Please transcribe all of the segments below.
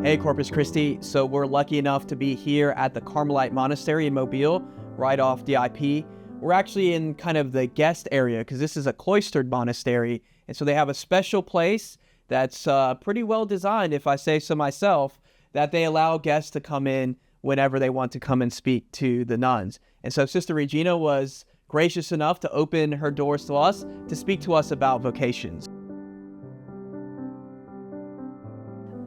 Hey, Corpus Christi. So we're lucky enough to be here at the Carmelite Monastery in Mobile, right off DIP. We're actually in kind of the guest area because this is a cloistered monastery. And so they have a special place that's pretty well designed, if I say so myself, that they allow guests to come in whenever they want to come and speak to the nuns. And so Sister Regina was gracious enough to open her doors to us to speak to us about vocations.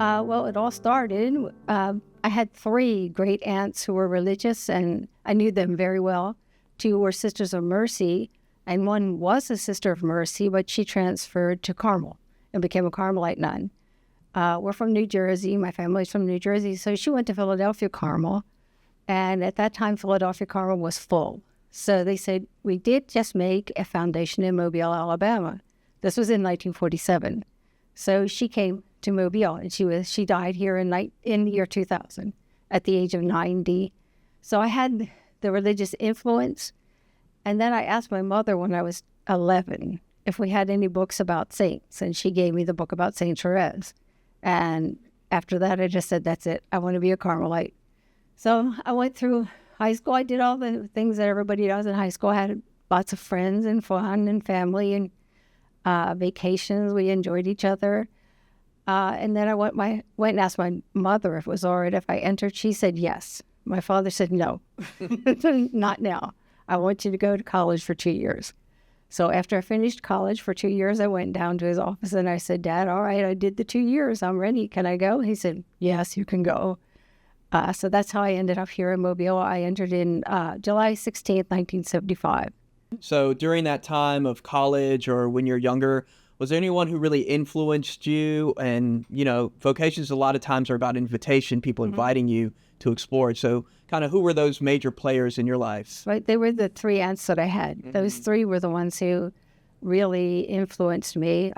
Well, it all started. I had 3 great aunts who were religious, and I knew them very well. 2 were Sisters of Mercy, and one was a Sister of Mercy, but she transferred to Carmel and became a Carmelite nun. We're from New Jersey. My family's from New Jersey, so she went to Philadelphia Carmel, and at that time, Philadelphia Carmel was full. So they said, we did just make a foundation in Mobile, Alabama. This was in 1947. So she came to Mobile, and she died here in the year 2000 at the age of 90. So I had the religious influence, and then I asked my mother when I was 11 if we had any books about saints, and she gave me the book about Saint Therese. And after that, I just said, that's it. I want to be a Carmelite. So I went through high school. I did all the things that everybody does in high school. I had lots of friends and fun and family and vacations. We enjoyed each other. And then I went and asked my mother if it was all right if I entered. She said yes. My father said no, not now. I want you to go to college for 2 years. So after I finished college for 2 years, I went down to his office and I said, Dad, all right, I did the 2 years. I'm ready. Can I go? He said, yes, you can go. So that's how I ended up here in Mobile. I entered in July 16th, 1975. So during that time of college or when you're younger, was there anyone who really influenced you? And, vocations a lot of times are about invitation, people inviting you to explore it. So kind of who were those major players in your life? Right. They were the 3 aunts that I had. Those 3 were the ones who really influenced me.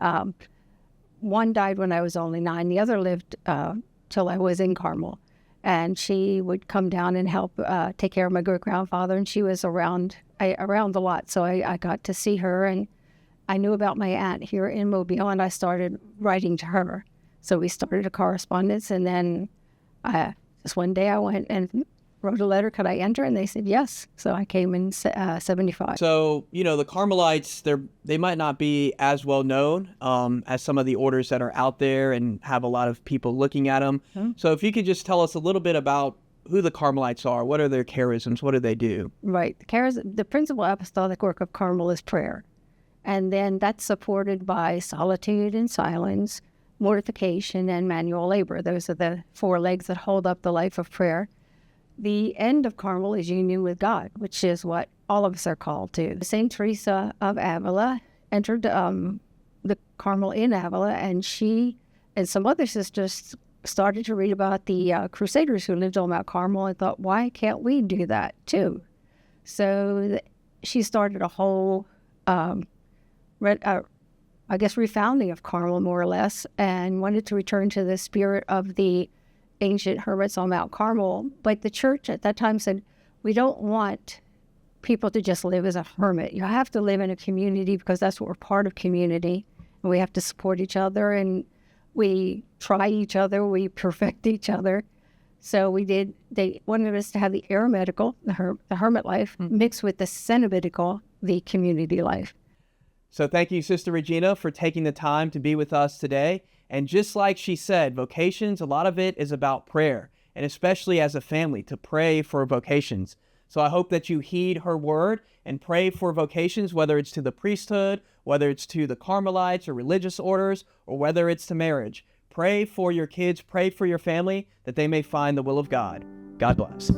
One died when I was only 9. The other lived till I was in Carmel. And she would come down and help take care of my great-grandfather. And she was around a lot. So I got to see her, and I knew about my aunt here in Mobile, and I started writing to her. So we started a correspondence, and then just one day I went and wrote a letter, could I enter? And they said yes. So I came in 75. So, the Carmelites, they might not be as well known as some of the orders that are out there and have a lot of people looking at them. So if you could just tell us a little bit about who the Carmelites are, what are their charisms, what do they do? Right. The principal apostolic work of Carmel is prayer. And then that's supported by solitude and silence, mortification, and manual labor. Those are the 4 legs that hold up the life of prayer. The end of Carmel is union with God, which is what all of us are called to. Saint Teresa of Avila entered the Carmel in Avila, and she and some other sisters started to read about the Crusaders who lived on Mount Carmel and thought, why can't we do that too? So she started a whole refounding of Carmel, more or less, and wanted to return to the spirit of the ancient hermits on Mount Carmel. But the church at that time said, we don't want people to just live as a hermit. You have to live in a community because that's what we're part of community. And we have to support each other, and we try each other, we perfect each other. So they wanted us to have the eremitical, the hermit life, mixed with the cenobitical, the community life. So thank you, Sister Regina, for taking the time to be with us today. And just like she said, vocations, a lot of it is about prayer, and especially as a family, to pray for vocations. So I hope that you heed her word and pray for vocations, whether it's to the priesthood, whether it's to the Carmelites or religious orders, or whether it's to marriage. Pray for your kids, pray for your family, that they may find the will of God. God bless.